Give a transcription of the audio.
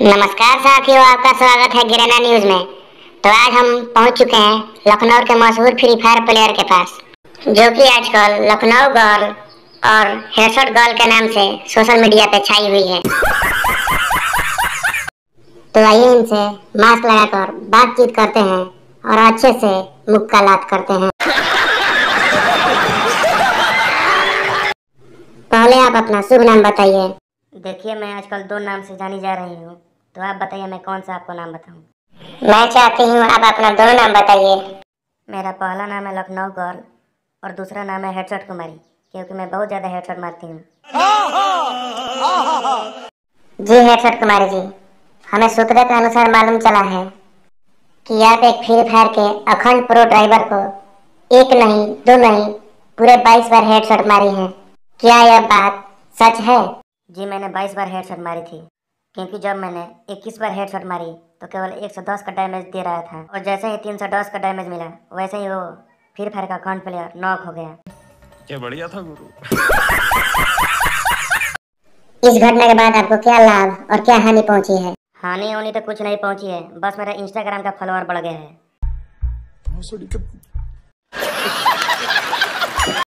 नमस्कार साथियों, आपका स्वागत है गिरना न्यूज में। तो आज हम पहुंच चुके हैं लखनऊ के मशहूर फ्री फायर प्लेयर के पास, जो कि आजकल लखनऊ गर्ल और हेडशॉट गर्ल के नाम से सोशल मीडिया पे छाई हुई है। तो आइए इनसे मास्क लगाकर बातचीत करते हैं और अच्छे से मुक्कालात करते हैं। पहले आप अपना शुभ नाम बताइए। देखिए, मैं आजकल 2 नाम से जानी जा रही हूँ, तो आप बताइए मैं कौन सा आपको नाम बताऊँ। मैं चाहती हूँ आप अपना दोनों नाम बताइए। मेरा पहला नाम है लखनऊ गर्ल और दूसरा नाम है हेडशॉट कुमारी, क्योंकि मैं बहुत ज़्यादा हेडशॉट मारती हूँ। जी हेडशॉट कुमारी जी, हमें सूत्रों के अनुसार मालूम चला है कि आप एक फ्री फायर के अखंड प्रो ड्राइवर को एक नहीं दो नहीं पूरे 22 बार हेडशॉट मारी है। क्या यह बात सच है? जी, मैंने 22 बार हेडशॉट मारी थी, क्योंकि जब मैंने 21 बार हेडशॉट मारी तो केवल 110 का डैमेज दे रहा था, और जैसे ही 310 का डैमेज मिला वैसे ही वो फ्री फायर का अकाउंट प्लेयर नॉक हो गया। क्या बढ़िया था गुरु। इस घटना के बाद आपको क्या लाभ और क्या हानि पहुंची है? हानि होनी तो कुछ नहीं पहुंची है, बस मेरा इंस्टाग्राम का फॉलोअर बढ़ गया है।